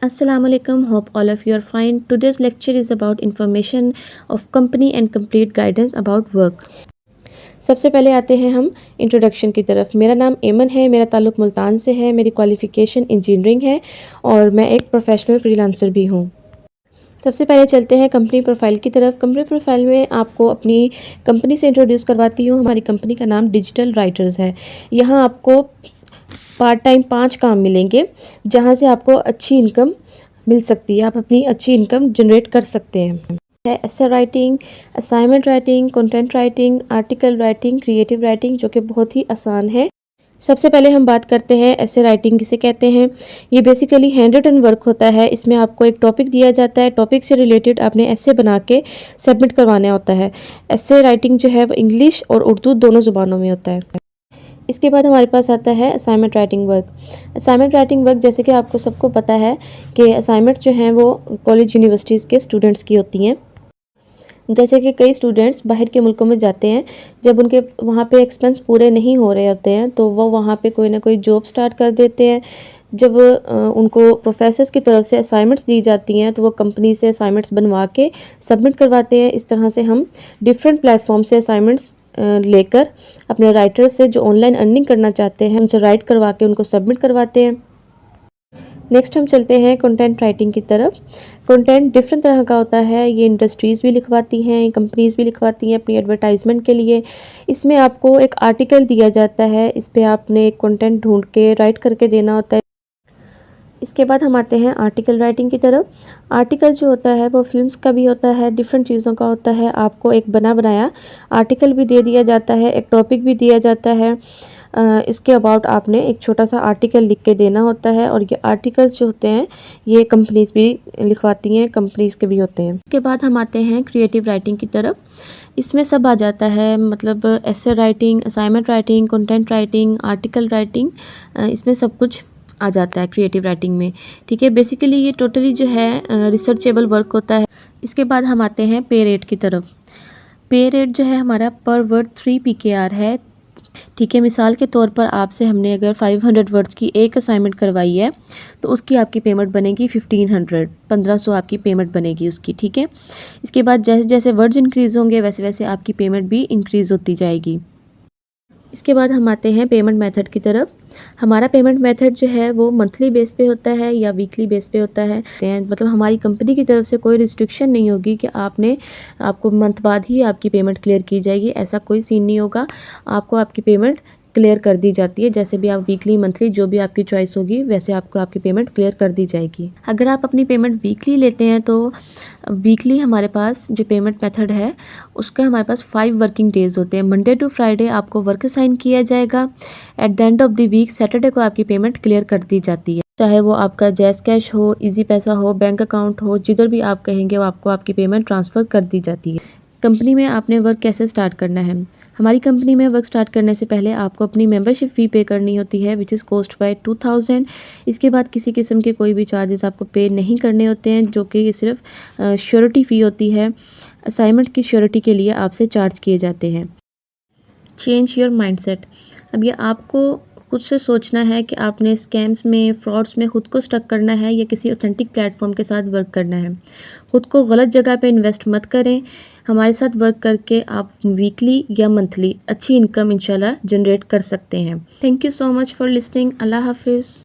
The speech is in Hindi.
Assalamu alaikum. Hope all of you are fine. Today's lecture is about information of company and complete guidance about work. सबसे पहले आते हैं हम इंट्रोडक्शन की तरफ। मेरा नाम एमन है, मेरा ताल्लुक़ मुल्तान से है, मेरी क्वालिफ़िकेशन इंजीनियरिंग है और मैं एक प्रोफेशनल फ्रीलांसर भी हूँ। सबसे पहले चलते हैं कंपनी प्रोफाइल की तरफ। कंपनी प्रोफाइल में आपको अपनी कंपनी से इंट्रोड्यूस करवाती हूँ। हमारी कंपनी का नाम डिजिटल राइटर्स है। यहाँ आपको पार्ट टाइम 5 काम मिलेंगे जहाँ से आपको अच्छी इनकम मिल सकती है। आप अपनी अच्छी इनकम जनरेट कर सकते हैं। Essay writing, assignment writing, content writing, article writing, creative writing, जो कि बहुत ही आसान है। सबसे पहले हम बात करते हैं एसे राइटिंग किसे कहते हैं। ये बेसिकली हैंड रिटन वर्क होता है। इसमें आपको एक टॉपिक दिया जाता है, टॉपिक से रिलेटेड आपने एसे बना के सबमिट करवाना होता है। एसे राइटिंग जो है वो इंग्लिश और उर्दू दोनों ज़ुबानों में होता है। इसके बाद हमारे पास आता है assignment writing work. Assignment writing work जैसे कि आपको सबको पता है कि असाइनमेंट जो हैं वो कॉलेज यूनिवर्सिटीज़ के स्टूडेंट्स की होती हैं। जैसे कि कई स्टूडेंट्स बाहर के मुल्कों में जाते हैं, जब उनके वहाँ पे एक्सपेंस पूरे नहीं हो रहे होते हैं तो वो वहाँ पे कोई ना कोई जॉब स्टार्ट कर देते हैं। जब उनको प्रोफेसर्स की तरफ से असाइनमेंट्स दी जाती हैं तो वो कंपनी से असाइनमेंट्स बनवा के सबमिट करवाते हैं। इस तरह से हम डिफरेंट प्लेटफॉर्म से असाइनमेंट्स लेकर अपने राइटर से जो ऑनलाइन अर्निंग करना चाहते हैं उनसे राइट करवा के उनको सबमिट करवाते हैं। नेक्स्ट हम चलते हैं कंटेंट राइटिंग की तरफ। कंटेंट डिफरेंट तरह का होता है। ये इंडस्ट्रीज़ भी लिखवाती हैं, कंपनीज़ भी लिखवाती हैं अपनी एडवर्टाइजमेंट के लिए। इसमें आपको एक आर्टिकल दिया जाता है, इस पर आपने एक कंटेंट ढूंढ के राइट करके देना होता है। इसके बाद हम आते हैं आर्टिकल राइटिंग की तरफ। आर्टिकल जो होता है वो फिल्म्स का भी होता है, डिफरेंट चीज़ों का होता है। आपको एक बना बनाया आर्टिकल भी दे दिया जाता है, एक टॉपिक भी दिया जाता है। इसके अबाउट आपने एक छोटा सा आर्टिकल लिख के देना होता है और ये आर्टिकल्स जो होते हैं ये कंपनीज़ भी लिखवाती हैं, कंपनीज़ के भी होते हैं। इसके बाद हम आते हैं क्रिएटिव राइटिंग की तरफ। इसमें सब आ जाता है, मतलब essay writing, assignment writing, content writing, article writing, इसमें सब कुछ आ जाता है क्रिएटिव राइटिंग में। ठीक है, बेसिकली ये टोटली जो है रिसर्चेबल वर्क होता है। इसके बाद हम आते हैं पे रेट की तरफ। पे रेट जो है हमारा पर वर्ड 3 PKR है। ठीक है, मिसाल के तौर पर आपसे हमने अगर 500 वर्ड्स की एक असाइनमेंट करवाई है तो उसकी आपकी पेमेंट बनेगी 1500 आपकी पेमेंट बनेगी उसकी। ठीक है, इसके बाद जैसे जैसे वर्ड्स इंक्रीज़ होंगे वैसे वैसे आपकी पेमेंट भी इंक्रीज़ होती जाएगी। इसके बाद हम आते हैं पेमेंट मेथड की तरफ। हमारा पेमेंट मेथड जो है वो मंथली बेस पे होता है या वीकली बेस पे होता है। मतलब हमारी कंपनी की तरफ से कोई रिस्ट्रिक्शन नहीं होगी कि आपको मंथ बाद ही आपकी पेमेंट क्लियर की जाएगी, ऐसा कोई सीन नहीं होगा। आपको आपकी पेमेंट क्लियर कर दी जाती है। जैसे भी आप वीकली, मंथली, जो भी आपकी चॉइस होगी वैसे आपको आपकी पेमेंट क्लियर कर दी जाएगी। अगर आप अपनी पेमेंट वीकली लेते हैं तो वीकली हमारे पास जो पेमेंट मेथड है उसका हमारे पास 5 वर्किंग डेज़ होते हैं। मंडे टू फ्राइडे आपको वर्क असाइन किया जाएगा। At the end of the week Saturday को आपकी पेमेंट क्लियर कर दी जाती है। चाहे वो आपका जैज़ कैश हो, इजी पैसा हो, बैंक अकाउंट हो, जिधर भी आप कहेंगे वो आपको आपकी पेमेंट ट्रांसफ़र कर दी जाती है। कंपनी में आपने वर्क कैसे स्टार्ट करना है। हमारी कंपनी में वर्क स्टार्ट करने से पहले आपको अपनी मेंबरशिप फ़ी पे करनी होती है, विच इज़ कॉस्ट बाय 2000। इसके बाद किसी किस्म के कोई भी चार्जेस आपको पे नहीं करने होते हैं, जो कि सिर्फ श्योरिटी फ़ी होती है। असाइनमेंट की श्योरिटी के लिए आपसे चार्ज किए जाते हैं। Change your mindset. अब ये आपको कुछ से सोचना है कि आपने स्कैम्स में, फ्रॉड्स में खुद को स्टक करना है या किसी ऑथेंटिक प्लेटफॉर्म के साथ वर्क करना है। खुद को गलत जगह पे इन्वेस्ट मत करें। हमारे साथ वर्क करके आप वीकली या मंथली अच्छी इनकम इंशाल्लाह जनरेट कर सकते हैं। Thank you so much for listening. अल्लाह हाफिज़।